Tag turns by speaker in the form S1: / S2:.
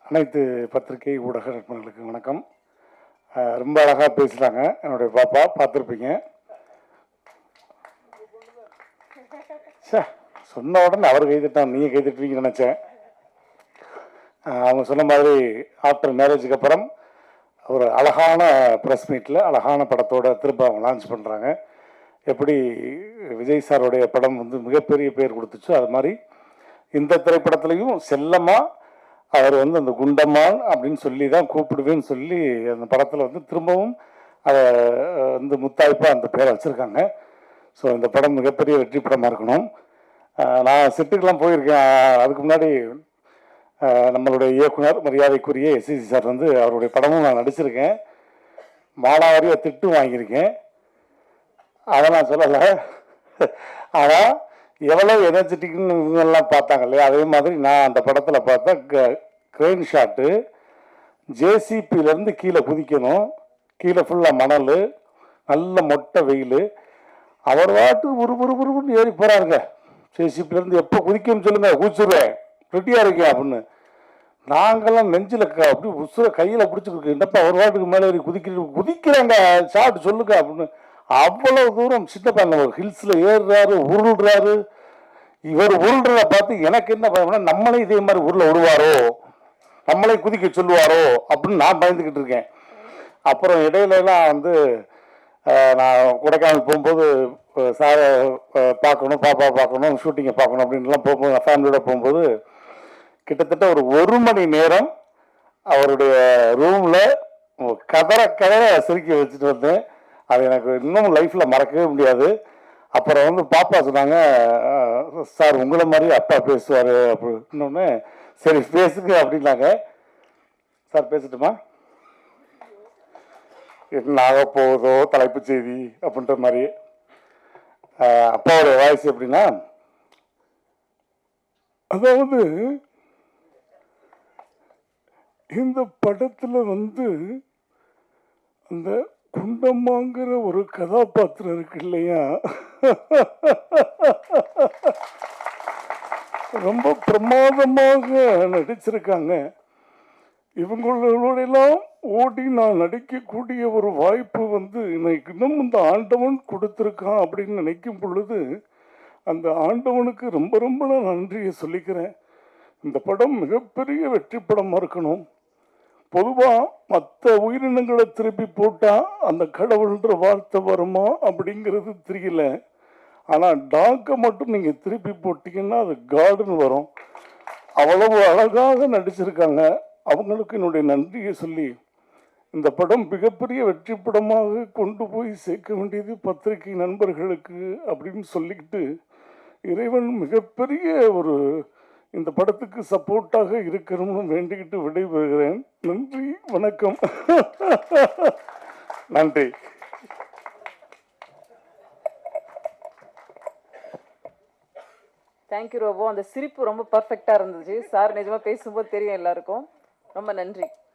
S1: அனைத்து பத்திரிகை ஊடக நண்பர்களுக்கு வணக்கம். ரொம்ப அழகாக பேசுகிறாங்க என்னுடைய பாப்பா, பார்த்துருப்பீங்க. சொன்ன உடனே அவர் கைதிட்டான், நீங்கள் கைதிட்டுவீங்கன்னு நினச்சேன். அவங்க சொன்ன மாதிரி ஆஃப்டர் மேரேஜுக்கு அப்புறம் ஒரு அழகான ப்ரெஸ் மீட்டில் அழகான படத்தோட திரும்ப அவங்க லான்ச் பண்ணுறாங்க. எப்படி விஜய் சாருடைய படம் வந்து மிகப்பெரிய பேர் கொடுத்துச்சோ அது மாதிரி இந்த திரைப்படத்துலையும் செல்லமாக அவர் வந்து அந்த குண்டம்மான் அப்படின்னு சொல்லி தான் கூப்பிடுவேன்னு சொல்லி அந்த படத்தில் வந்து திரும்பவும் அதை வந்து முத்தாய்ப்பாக அந்த பேரை வச்சுருக்காங்க. ஸோ இந்த படம் மிகப்பெரிய வெற்றி படமாக இருக்கணும். நான் செட்டுக்கெலாம் போயிருக்கேன். அதுக்கு முன்னாடி நம்மளுடைய இயக்குனர் மரியாதைக்குரிய எஸ்சிசி சார் வந்து அவருடைய படமும் நான் நடிச்சிருக்கேன். மானாவாரியாக திட்டும் வாங்கியிருக்கேன். அதை நான் சொல்லலை. ஆனால் எவ்வளோ எனர்ஜெட்டிக்னு இவங்கெல்லாம் பார்த்தாங்க இல்லையா, அதே மாதிரி நான் அந்த படத்தில் பார்த்தா க்ரெயின் ஷாட்டு ஜேசிபியிலேருந்து கீழே குதிக்கணும். கீழே ஃபுல்லாக மணல், நல்ல மொட்டை வெயில். அவர் வாட்டு ஒரு ஏறி போகிறாருங்க. ஜேசிபியிலேருந்து எப்போ குதிக்கணும்னு சொல்லுங்கள், குதிச்சுருவேன், ரெட்டியாக இருக்கேன் அப்படின்னு. நாங்கள்லாம் நெஞ்சில் அப்படி உசுரை கையில் பிடிச்சிருக்கு. என்னப்பா ஒரு வாட்டுக்கு மேலே ஏறி குதிக்கிறாங்க, ஷாட்டு சொல்லுங்க அப்படின்னு. அவ்வளோ தூரம் சின்ன பையன் ஹில்ஸில் ஏறுறாரு, உருள்றாரு. இவர் உருள்றத பார்த்து எனக்கு என்ன பயம்னா, நம்மளே இதே மாதிரி உருளை விடுவாரோ, நம்மளே குதிக்க சொல்லுவாரோ அப்படின்னு நான் பயந்துக்கிட்டு இருக்கேன். அப்புறம் இடையிலலாம் வந்து நான் கொடைக்கானல் போகும்போது சாரை பார்க்கணும், பாப்பா பார்க்கணும், ஷூட்டிங்கை பார்க்கணும் அப்படின்லாம் போகும்போது ஃபேமிலியோட போகும்போது கிட்டத்தட்ட ஒரு மணி நேரம் அவருடைய ரூமில் கதற சிரிக்க வச்சுட்டு வந்தேன். அது எனக்கு இன்னும் லைஃப்பில் மறக்கவே முடியாது. அப்புறம் வந்து பாப்பா சொன்னாங்க, சார் உங்களை மாதிரி அப்பா பேசுவார் அப்படின்னோடனே, சரி பேசுங்க அப்படின்னாங்க. சார் பேசட்டுமா? என்ன ஆக போகுதோ தலைப்பு செய்தி அப்படின்ற மாதிரி. அப்பாவோட வாய்ஸ் எப்படின்னா, அதாவது இந்த படத்தில் வந்து அந்த குண்டம்மாங்கிற ஒரு கதாபாத்திரம் இருக்கு இல்லையா, ரொம்ப பிரமாதமாக நடிச்சிருக்காங்க. இவங்களோடெல்லாம் ஓடி நான் நடிக்கக்கூடிய ஒரு வாய்ப்பு வந்து எனக்கு இன்னும் இந்த ஆண்டவன் கொடுத்துருக்கான் அப்படின்னு நினைக்கும் பொழுது அந்த ஆண்டவனுக்கு ரொம்ப ரொம்ப நான் நன்றியை சொல்லிக்கிறேன். இந்த படம் மிகப்பெரிய வெற்றி படமாக இருக்கணும். பொதுவாக மற்ற உயிரினங்களை திருப்பி போட்டால் அந்த கடவுள்ன்ற வார்த்தை வருமா அப்படிங்கிறது தெரியல. ஆனால் டாக்கை மட்டும் நீங்கள் திருப்பி போட்டிங்கன்னா அது கார்டன் வரும். அவ்வளவு அழகாக நடிச்சிருக்காங்க. அவங்களுக்கு என்னுடைய நன்றியை சொல்லி, இந்த படம் மிகப்பெரிய வெற்றி படமாக கொண்டு போய் சேர்க்க வேண்டியது பத்திரிகை நண்பர்களுக்கு அப்படின்னு சொல்லிக்கிட்டு, இறைவன் மிகப்பெரிய ஒரு இந்த படத்துக்கு சப்போர்ட்டாக இருக்கணும்னு வேண்டிக்கிட்டு விடைபெறுகிறேன். நன்றி, வணக்கம். நன்றி.
S2: Thank you robot. அந்த சிரிப்பு ரொம்ப பர்ஃபெக்டாக இருந்துச்சு சார். நிஜமாக பேசும்போது தெரியும் எல்லாருக்கும். ரொம்ப நன்றி.